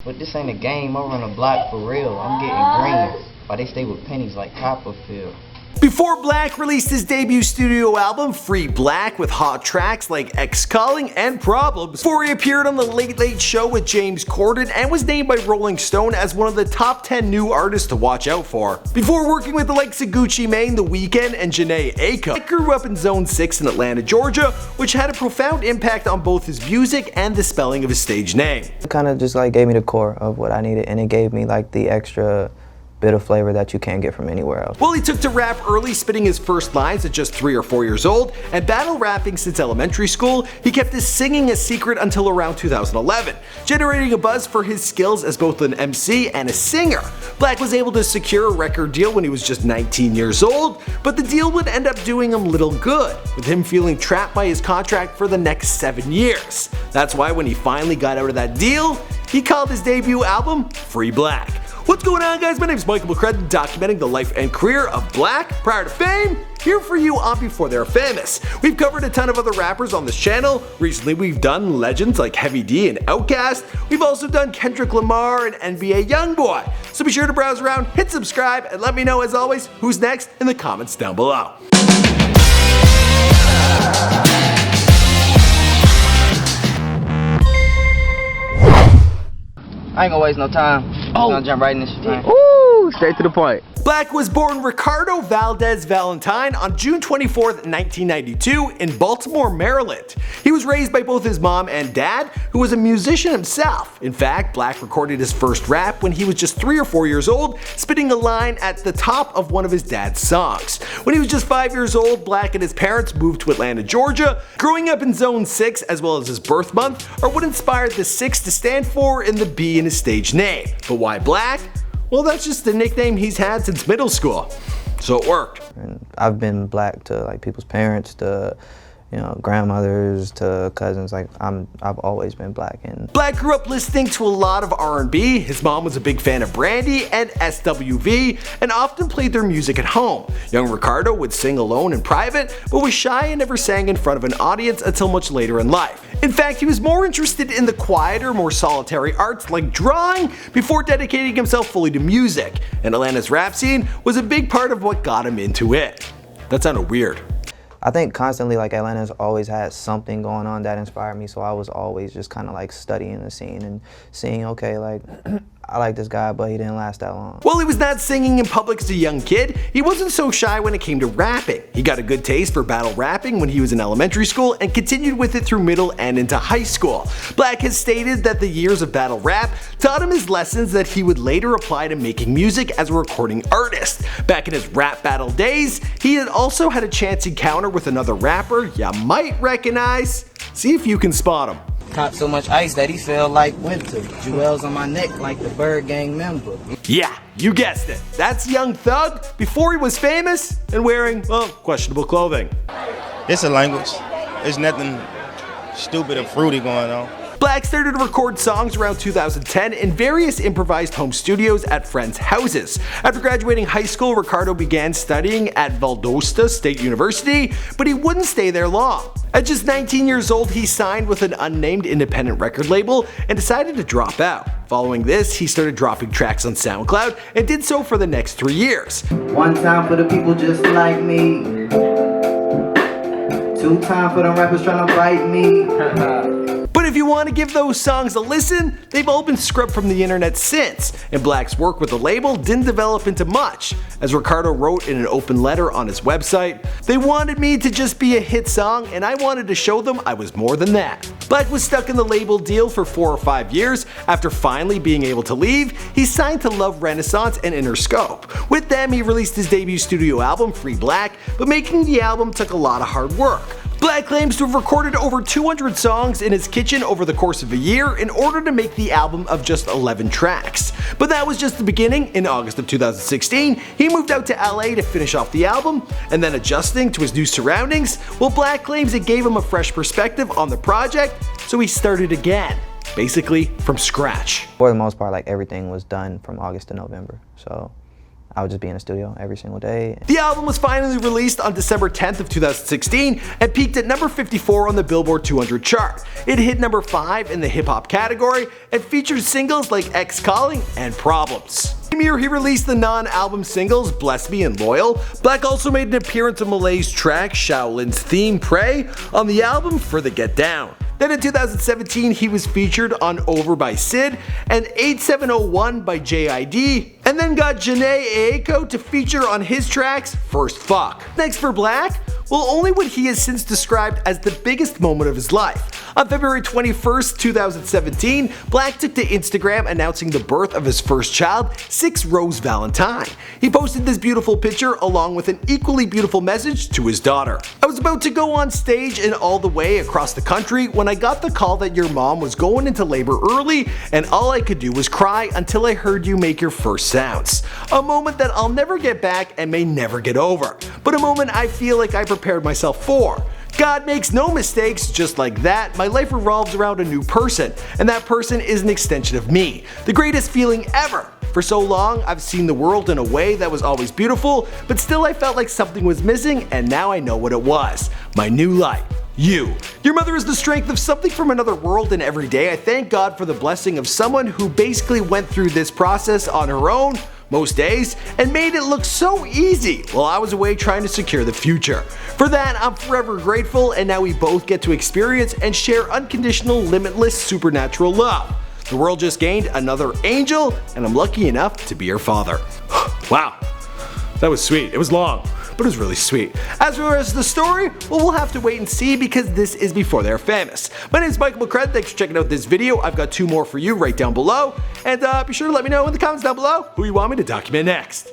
But this ain't a game, I run a block for real. I'm getting green, while they stay with pennies like Copperfield. Before Black released his debut studio album, Free Black, with hot tracks like X Calling and Prblems, before he appeared on The Late Late Show with James Corden and was named by Rolling Stone as one of the top 10 new artists to watch out for. Before working with the likes of Gucci Mane, The Weeknd, and Jhené Aiko, Black grew up in Zone 6 in Atlanta, Georgia, which had a profound impact on both his music and the spelling of his stage name. It kind of just like gave me the core of what I needed, and it gave me like the extra bit of flavor that you can't get from anywhere else. Well, he took to rap early, spitting his first lines at just 3 or 4 years old, and battle rapping since elementary school. He kept his singing a secret until around 2011, generating a buzz for his skills as both an MC and a singer. Black was able to secure a record deal when he was just 19 years old, but the deal would end up doing him little good, with him feeling trapped by his contract for the next 7 years. That's why when he finally got out of that deal, he called his debut album Free Black. What's going on, guys? My name is Michael McCrudden, documenting the life and career of Black prior to fame, here for you on Before They're Famous. We've covered a ton of other rappers on this channel. Recently we've done legends like Heavy D and Outkast. We've also done Kendrick Lamar and NBA Youngboy. So be sure to browse around, hit subscribe, and let me know, as always, who's next in the comments down below. I ain't gonna waste no time. I'm gonna jump right in this thing. Ooh, straight to the point. Black was born Ricardo Valdez Valentine on June 24th, 1992 in Baltimore, Maryland. He was raised by both his mom and dad, who was a musician himself. In fact, Black recorded his first rap when he was just 3 or 4 years old, spitting a line at the top of one of his dad's songs. When he was just 5 years old, Black and his parents moved to Atlanta, Georgia. Growing up in Zone 6, as well as his birth month, are what inspired the 6 to stand for in the B in his stage name. But why Black? Well, that's just the nickname he's had since middle school, so it worked. And I've been Black to like people's parents, to grandmothers, to cousins. Like I've always been Black. And Black grew up listening to a lot of R&B. His mom was a big fan of Brandy and SWV and often played their music at home. Young Ricardo would sing alone in private, but was shy and never sang in front of an audience until much later in life. In fact, he was more interested in the quieter, more solitary arts like drawing before dedicating himself fully to music. And Atlanta's rap scene was a big part of what got him into it. That sounded weird. I think constantly, like, Atlanta's always had something going on that inspired me, so I was always just kind of like studying the scene and seeing, okay, like, I like this guy, but he didn't last that long. While he was not singing in public as a young kid, he wasn't so shy when it came to rapping. He got a good taste for battle rapping when he was in elementary school and continued with it through middle and into high school. Black has stated that the years of battle rap taught him his lessons that he would later apply to making music as a recording artist. Back in his rap battle days, he had also had a chance encounter with another rapper you might recognize. See if you can spot him. Caught so much ice that he felt like winter. Jewels on my neck like the Bird Gang member. Yeah, you guessed it. That's Young Thug before he was famous and wearing, well, questionable clothing. It's a language. There's nothing stupid or fruity going on. Black started to record songs around 2010 in various improvised home studios at friends' houses. After graduating high school, Ricardo began studying at Valdosta State University, but he wouldn't stay there long. At just 19 years old, he signed with an unnamed independent record label and decided to drop out. Following this, he started dropping tracks on SoundCloud and did so for the next 3 years. One time for the people just like me. 2 times for the rappers trying to bite me. But if you want to give those songs a listen, they've all been scrubbed from the internet since, and Black's work with the label didn't develop into much. As Ricardo wrote in an open letter on his website, "They wanted me to just be a hit song, and I wanted to show them I was more than that." Black was stuck in the label deal for 4 or 5 years. After finally being able to leave, he signed to Love Renaissance and Interscope. With them, he released his debut studio album, Free Black, but making the album took a lot of hard work. Black claims to have recorded over 200 songs in his kitchen over the course of a year in order to make the album of just 11 tracks. But that was just the beginning. In August of 2016, he moved out to LA to finish off the album, and then adjusting to his new surroundings, well, Black claims it gave him a fresh perspective on the project, so he started again, basically from scratch. For the most part, like, everything was done from August to November, so I would just be in the studio every single day. The album was finally released on December 10th of 2016 and peaked at number 54 on the Billboard 200 chart. It hit number 5 in the hip hop category and featured singles like X Calling and Problems. Same year he released the non-album singles Bless Me and Loyal. Black also made an appearance on Malay's track Shaolin's theme Pray on the album For the Get Down. Then in 2017 he was featured on Over by Sid and 8701 by JID, and then got Janae Aiko to feature on his tracks First Fuck. Next for Black, well, only what he has since described as the biggest moment of his life. On February 21st, 2017, Black took to Instagram announcing the birth of his first child, 6 Rose Valentine. He posted this beautiful picture along with an equally beautiful message to his daughter. I was about to go on stage and all the way across the country when I got the call that your mom was going into labor early, and all I could do was cry until I heard you make your first sounds. A moment that I'll never get back and may never get over, but a moment I feel like I prepared myself for. God makes no mistakes. Just like that, my life revolves around a new person, and that person is an extension of me. The greatest feeling ever. For so long, I've seen the world in a way that was always beautiful, but still I felt like something was missing, and now I know what it was. My new light. You. Your mother is the strength of something from another world, and every day I thank God for the blessing of someone who basically went through this process on her own, most days, and made it look so easy while I was away trying to secure the future. For that, I'm forever grateful, and now we both get to experience and share unconditional, limitless, supernatural love. The world just gained another angel, and I'm lucky enough to be her father. Wow, that was sweet. It was long, but it was really sweet. As for the rest of the story, well, we'll have to wait and see because this is before they're famous. My name is Michael McCred. Thanks for checking out this video. I've got 2 more for you right down below. And be sure to let me know in the comments down below who you want me to document next.